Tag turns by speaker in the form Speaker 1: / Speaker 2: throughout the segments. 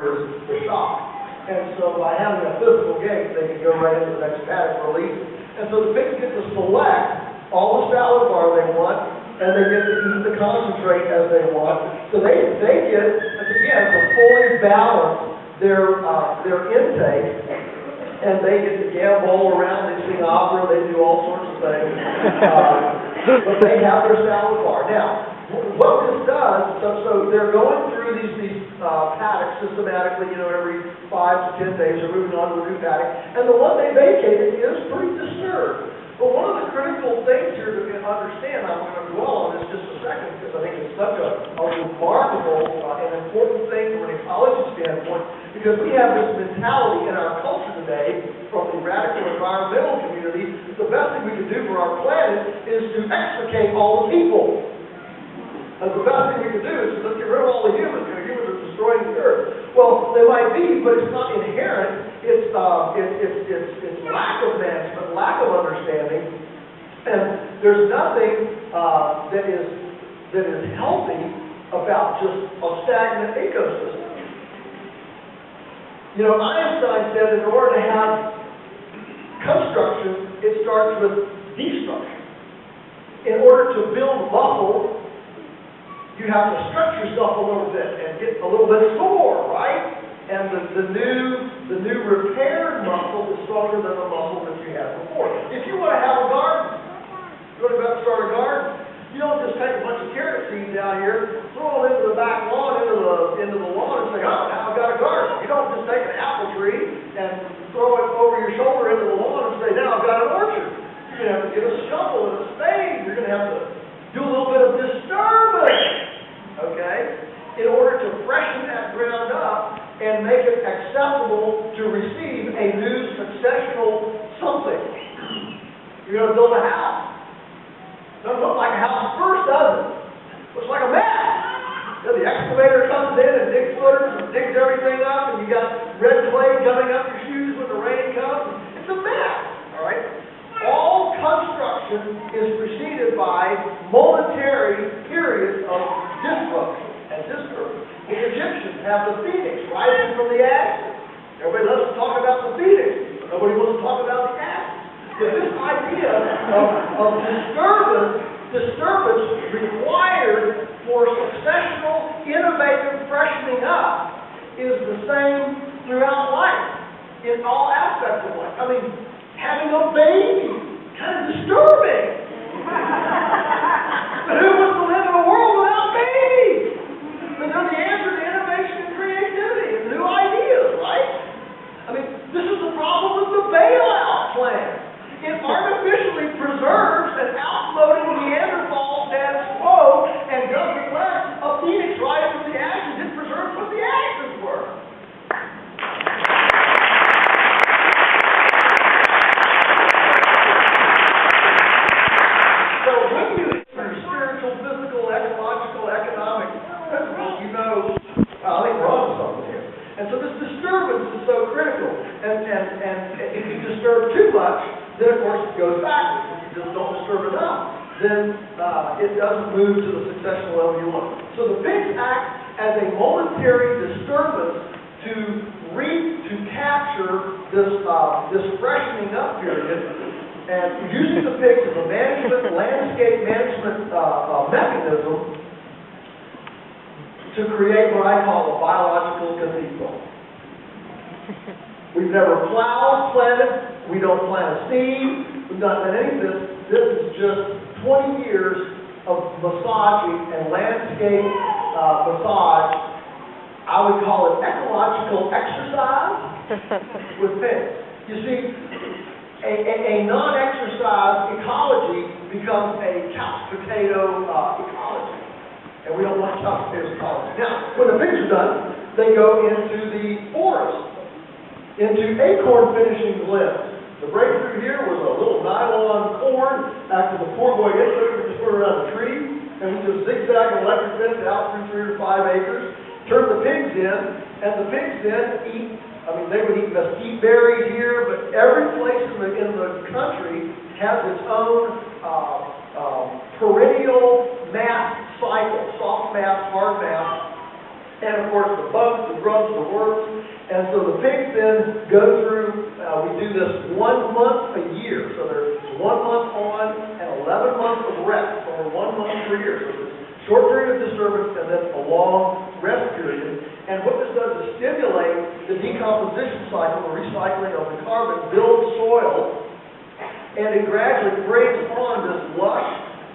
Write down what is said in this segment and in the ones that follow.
Speaker 1: the shock. And so by having a physical gate, they can go right into the next paddock release. And so the pigs get to select all the salad bar they want, and they get to eat the concentrate as they want. So they get, again, to fully balance their intake, and they get to gamble around, they sing opera, they do all sorts of things. But they have their salad bar. Now, what this does, so they're going through these paddocks systematically, every 5 to 10 days, they're moving on to a new paddock, and the one they vacated is pretty disturbed. But one of the critical things here to understand, I'm going to dwell on this just a second, because I think it's such a remarkable and important thing from an ecology standpoint, because we have this mentality in our culture today, from the radical environmental community, that the best thing we can do for our planet is to explicate all the people. And the best thing we can do is let's get rid of all the humans, because humans are destroying the earth. Well, they might be, but it's not inherent. It's lack of management, lack of understanding, and there's nothing that is healthy about just a stagnant ecosystem. Einstein said that in order to have construction, it starts with destruction. In order to build muscle, you have to stretch yourself a little bit and get a little bit sore, right? And the new repaired muscle is stronger than the muscle that you had before. If you want to have a garden, you want to start a garden, you don't just take a bunch of carrot seeds down here, throw them into the back lawn, into the lawn, and say, oh, now I've got a garden. You don't just take an apple tree and throw it over your shoulder into the lawn and say, now I've got an orchard. You're going to have to get a shovel and a spade. You're going to have to do a little bit of disturbance. Okay? In order to freshen that ground up and make it acceptable to receive a new successional something. You're going to build a house. Doesn't look like a house at first, does it? Looks like a mess. The excavator comes in and digs footers and digs everything up, and you got red clay coming up your shoes when the rain comes. It's a mess. All right? All construction is preceded by momentary periods of disruption and disturbance. The Egyptians have the phoenix rising from the ashes. Everybody loves to talk about the phoenix, but nobody wants to talk about the ashes. But this idea of disturbance required for successional, innovative freshening up is the same throughout life, in all aspects of life. I mean, having a baby, kind of disturbing. But who wants to live in a world without babies? But they're the answer to innovation and creativity and new ideas, right? I mean, this is the problem with the bailout plan. It artificially preserves an outmoded Neanderthal status quo and doesn't let a phoenix rise from the ashes. It preserves what the ashes were. And if you disturb too much, then of course it goes backwards. If you just don't disturb enough, then it doesn't move to the successional level you want. So the pigs act as a momentary disturbance to capture this freshening up period, and using the pigs as a landscape management mechanism to create what I call a biological cathedral. We've never plowed, planted, we don't plant a seed, we've not done any of this. This is just 20 years of massaging and landscape massage. I would call it ecological exercise with pigs. You see, a non-exercise ecology becomes a couch potato ecology. And we don't want couch potato ecology. Now, when the pigs are done, they go into the forest, into acorn finishing limbs. The breakthrough here was a little nylon cord. After the poor boy gets there, we just put it around the tree, and we just zigzag an electric fence out through 3 or 5 acres, turn the pigs in, and the pigs then eat, they would eat mesquite berries here, but every place in the country has its own perennial mass cycle, soft mass, hard mass. and of course the bugs, the grubs, the worms. And so the pigs then go through, we do this 1 month a year. So there's 1 month on and 11 months of rest over 1 month per year. So there's a short period of disturbance and then a long rest period. And what this does is stimulate the decomposition cycle, the recycling of the carbon, builds soil, and it gradually brings on this lush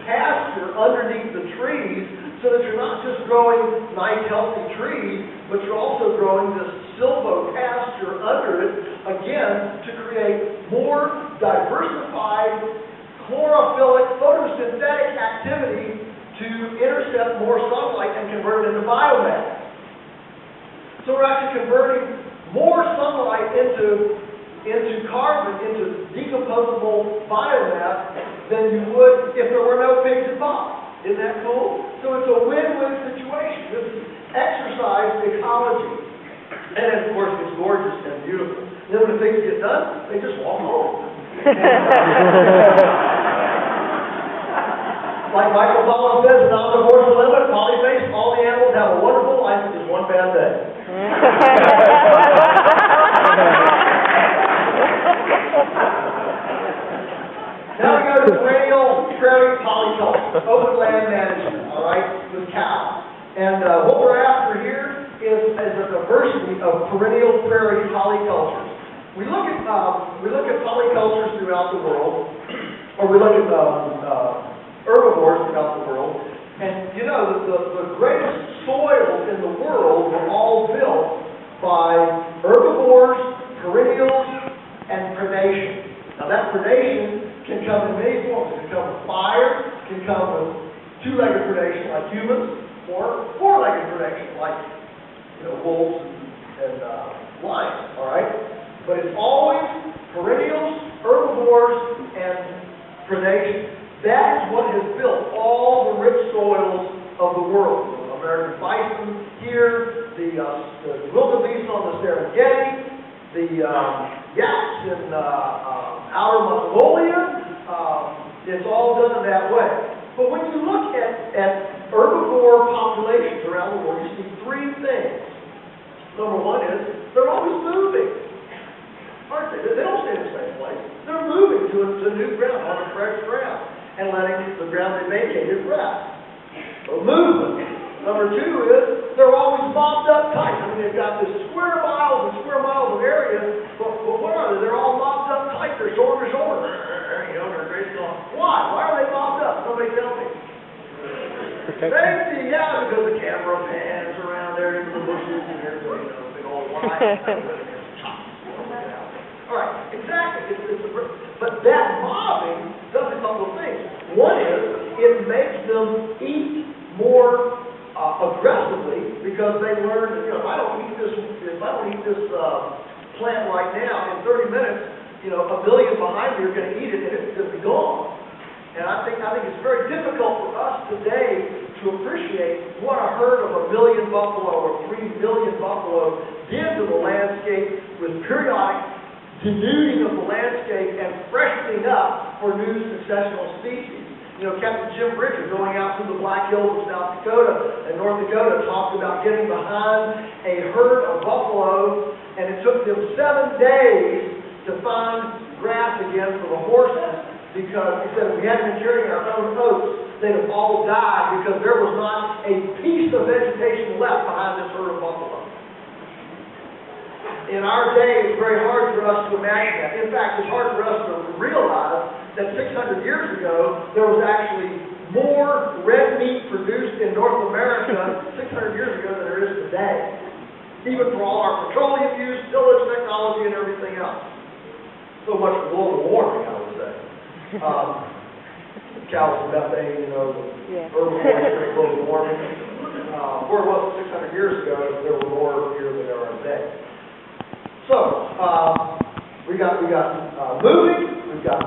Speaker 1: pasture underneath the trees so that you're not just growing nice, healthy trees, but you're also growing this silvopasture under it, again, to create more diversified, chlorophyllc, photosynthetic activity to intercept more sunlight and convert it into biomass. So we're actually converting more sunlight into carbon, into decomposable biomass than you would if there were no pigs involved. Isn't that cool? So it's a win-win situation. This is exercise ecology. And of course it's gorgeous and beautiful. And then when the pigs get done, they just walk home. Like Michael Pollan says in Omnivore's Dilemma, polyface, all the animals have a wonderful life and just one bad day. Now we go to perennial prairie polyculture, open land management, all right, with cows. And what we're after here is a diversity of perennial prairie polycultures. We look at polycultures throughout the world, or we look at herbivores throughout the world, and you know the greatest soils in the world were all built by herbivores, perennials, and predation. Now that predation can come in many forms. It can come with fire, it can come with two-legged predation like humans, or four-legged predation like wolves and lions, all right? But it's always perennials, herbivores, and predation. That is what has built all the rich soils of the world. The American bison here, the wildebeest on the Serengeti, the yaks in outer Mongolia. It's all done that way. But when you look at herbivore populations around the world, you see three things. Number one is they're always moving, aren't they? They don't stay in the same place. They're moving to new ground, on fresh ground, and letting the ground they vacated rest. So movement. Number two is they're always mobbed up tight. I mean, they've got this square miles and square miles of areas, but what are they? They're all mobbed up tight. They're shoulder to shoulder. They're great going. Why? Why are they mobbed up? Somebody tell me. Safety, yeah, because the camera pans around there into the bushes and there's a big old line. All right, exactly. But that mobbing does a couple of things. One is it makes them eat more aggressively because they learn that, if I don't eat this plant right now, in 30 minutes, a billion behind me are going to eat it and it's going to be gone. And I think it's very difficult for us today to appreciate what a herd of 1 million buffalo or 3 million buffalo did to the landscape with periodic denuding of the landscape and freshening up for new successional species. Captain Jim Bridger, going out through the Black Hills of South Dakota and North Dakota, talked about getting behind a herd of buffalo, and it took them 7 days to find grass again for the horses, because he said if we hadn't been carrying our own oats, they'd have all died because there was not a piece of vegetation left behind this herd of buffalo. In our day, it's very hard for us to imagine that. In fact, it's hard for us to realize that 600 years ago, there was actually more red meat produced in North America 600 years ago than there is today. Even for all our petroleum use, tillage technology, and everything else. So much for global warming, I would say. Callous methane, herbivores, global warming. Where it was 600 years ago, there were more here than there are today. So, we got moving, we've got